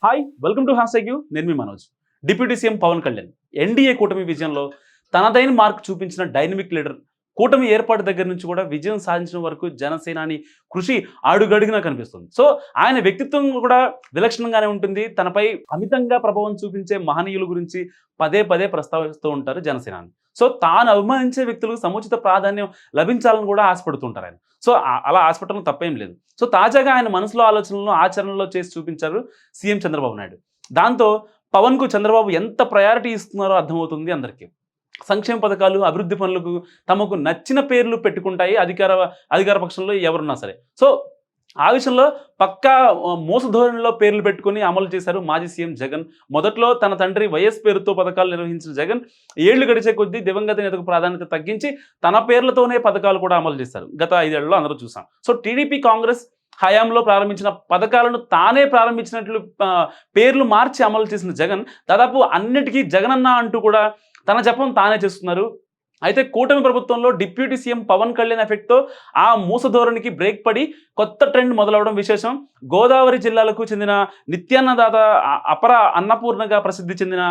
Hi welcome to Hash నేను మీ Manoj. Deputy CM Pawan Kalyan NDA కూటమి విజయంలో తనదైన మార్క్ చూపించిన డైనమిక్ లీడర్. కూటమి ఏర్పాటు దగ్గర నుంచి కూడా విజయం సాధించిన వరకు జనసేనాని కృషి అడుగడుగునా కనిపిస్తుంది. సో ఆయన వ్యక్తిత్వం కూడా విలక్షణంగానే ఉంటుంది. తనపై అమితంగా ప్రభావం చూపించే మహనీయుల గురించి పదే పదే ప్రస్తావిస్తూ ఉంటారు జనసేనాని. సో తాను అభిమానించే వ్యక్తులకు సముచిత ప్రాధాన్యం లభించాలని కూడా ఆశపడుతుంటారు ఆయన. సో అలా ఆశపడటం తప్పేం లేదు. సో తాజాగా ఆయన మనసులో ఆలోచనలను ఆచరణలో చేసి చూపించారు సీఎం చంద్రబాబు నాయుడు. దాంతో పవన్కు చంద్రబాబు ఎంత ప్రయారిటీ ఇస్తున్నారో అర్థమవుతుంది అందరికీ. సంక్షేమ పథకాలు, అభివృద్ధి పనులకు తమకు నచ్చిన పేర్లు పెట్టుకుంటాయి అధికార పక్షంలో ఎవరున్నా సరే. సో ఆ విషయంలో పక్కా మోసధోరణిలో పేర్లు పెట్టుకుని అమలు చేశారు మాజీ సీఎం జగన్. మొదట్లో తన తండ్రి వైఎస్ పేరుతో పథకాలు నిర్వహించిన జగన్ ఏళ్లు గడిచే కొద్దీ దివంగత నేతకు ప్రాధాన్యత తగ్గించి తన పేర్లతోనే పథకాలు కూడా అమలు చేశారు. గత 5 ఏళ్లలో అందరూ చూసాం. సో టీడీపీ కాంగ్రెస్ హయాంలో ప్రారంభించిన పథకాలను తానే ప్రారంభించినట్లు పేర్లు మార్చి అమలు చేసిన జగన్ దాదాపు అన్నిటికీ జగనన్న అంటూ కూడా తన జపం తానే చేస్తున్నారు. అయితే కూటమి ప్రభుత్వంలో డిప్యూటీ సీఎం పవన్ కళ్యాణ్ ఎఫెక్ట్తో ఆ మూసధోరణికి బ్రేక్ పడి కొత్త ట్రెండ్ మొదలవడం విశేషం. గోదావరి జిల్లాలకు చెందిన నిత్యాన్నదాత అపర అన్నపూర్ణగా ప్రసిద్ధి చెందిన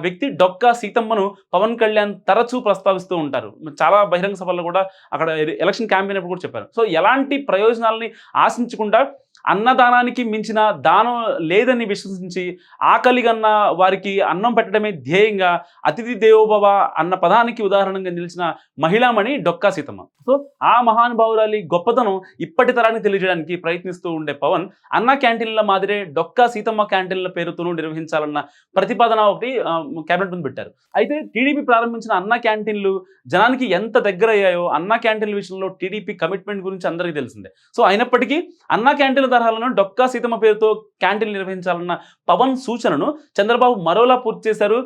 వ్యక్తి డొక్కా సీతమ్మను పవన్ కళ్యాణ్ తరచూ ప్రస్తావిస్తూ ఉంటారు. చాలా బహిరంగ సభల్లో కూడా అక్కడ ఎలక్షన్ క్యాంపెయిన్ అప్పుడు కూడా చెప్పారు. సో ఎలాంటి ప్రయోజనాలని ఆశించకుండా అన్నదానానికి మించిన దానం లేదని విశ్వసించి ఆకలిగన్న వారికి అన్నం పెట్టడమే ధ్యేయంగా అతిథి దేవోభవ అన్న పదానికి ఉదాహరణగా నిలిచిన మహిళామణి డొక్కా సీతమ్మ. సో ఆ మహానుభావురాలి గొప్పతనం ఇప్పటి తరానికి తెలియజేయడానికి ప్రయత్నిస్తూ ఉండే పవన్ అన్న క్యాంటీన్ల మాదిరే డొక్కా సీతమ్మ క్యాంటీన్ల పేరుతోనూ నిర్వహించాలన్న ప్రతిపాదన ఒకటి కేబినెట్ ముందు పెట్టారు. అయితే టీడీపీ ప్రారంభించిన అన్న క్యాంటీన్లు జనానికి ఎంత దగ్గర అయ్యాయో అన్న క్యాంటీన్ల విషయంలో టీడీపీ కమిట్మెంట్ గురించి అందరికీ తెలిసిందే. సో అయినప్పటికీ అన్న క్యాంటీన్ల తరహాలను డొక్కా సీతమ్మ పేరుతో క్యాంటీన్లు నిర్వహించాలన్న పవన్ సూచనను చంద్రబాబు మరోలా పూర్తి చేశారు.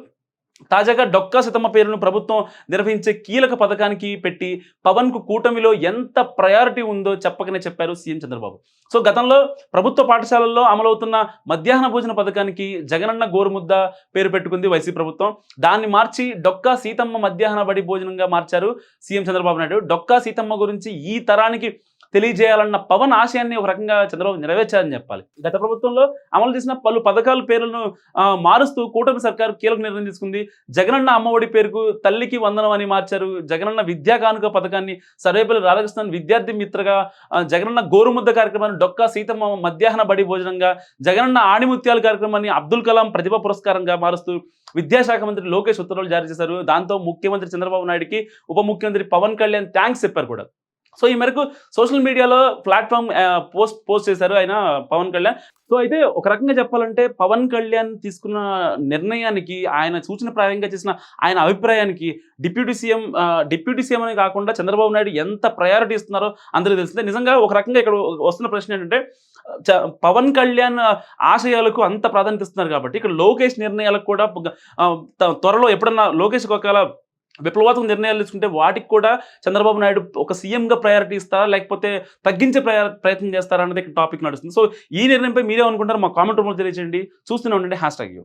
తాజాగా డొక్కా సీతమ్మ పేరును ప్రభుత్వం నిర్వహించే కీలక పథకానికి పెట్టి పవన్కు కూటమిలో ఎంత ప్రయారిటీ ఉందో చెప్పకనే చెప్పారు సీఎం చంద్రబాబు. సో గతంలో ప్రభుత్వ పాఠశాలల్లో అమలవుతున్న మధ్యాహ్న భోజన పథకానికి జగనన్న గోరుముద్ద పేరు పెట్టుకుంది వైసీపీ ప్రభుత్వం. దాన్ని మార్చి డొక్కా సీతమ్మ మధ్యాహ్న బడి భోజనంగా మార్చారు సీఎం చంద్రబాబు నాయుడు. డొక్కా సీతమ్మ గురించి ఈ తరానికి తెలియజేయాలన్న పవన్ ఆశయాన్ని ఒక రకంగా చంద్రబాబు నెరవేర్చారని చెప్పాలి. గత ప్రభుత్వంలో అమలు చేసిన పలు పథకాల పేర్లను మారుస్తూ కూటమి సర్కారు కీలక నిర్ణయం తీసుకుంది. జగనన్న అమ్మఒడి పేరుకు తల్లికి వందనం అని మార్చారు. జగనన్న విద్యా కానుక పథకాన్ని సర్వేపల్లి రాధాకృష్ణన్ విద్యార్థి మిత్రగా, జగనన్న గోరుముద్ద కార్యక్రమాన్ని డొక్కా సీతమ్మ మధ్యాహ్న బడి భోజనంగా, జగనన్న ఆణిముత్యాల కార్యక్రమాన్ని అబ్దుల్ కలాం ప్రతిభా పురస్కారంగా మారుస్తూ విద్యాశాఖ మంత్రి లోకేష్ ఉత్తర్వులు జారీ చేశారు. దాంతో ముఖ్యమంత్రి చంద్రబాబు నాయుడుకి ఉప ముఖ్యమంత్రి పవన్ కళ్యాణ్ థ్యాంక్స్ చెప్పారు కూడా. సో ఈ మేరకు సోషల్ మీడియాలో ప్లాట్ఫామ్ పోస్ట్ చేశారు ఆయన పవన్ కళ్యాణ్. సో అయితే ఒక రకంగా చెప్పాలంటే పవన్ కళ్యాణ్ తీసుకున్న నిర్ణయానికి, ఆయన సూచనప్రాయంగా చేసిన ఆయన అభిప్రాయానికి డిప్యూటీ సీఎం అనే కాకుండా చంద్రబాబు నాయుడు ఎంత ప్రయారిటీ ఇస్తున్నారో అందరికీ తెలిసిందే. నిజంగా ఒక రకంగా ఇక్కడ వస్తున్న ప్రశ్న ఏంటంటే పవన్ కళ్యాణ్ ఆశయాలకు అంత ప్రాధాన్యత ఇస్తున్నారు కాబట్టి ఇక్కడ లోకేష్ నిర్ణయాలకు కూడా త్వరలో ఎప్పుడన్నా లోకేష్ ఒకవేళ విప్లవాత్మక నిర్ణయాలు తీసుకుంటే వాటికి కూడా చంద్రబాబు నాయుడు ఒక సీఎంగా ప్రయారిటీ ఇస్తారా, లేకపోతే తగ్గించే ప్రయత్నం చేస్తారా అనేది ఇక్కడ టాపిక్ నడుస్తుంది. సో ఈ నిర్ణయంపై మీరే అనుకుంటారు మా కామెంట్ రూమ్లో తెలియజేయండి. చూస్తూనే ఉండండి హ్యాష్ ట్యాగ్ యూ.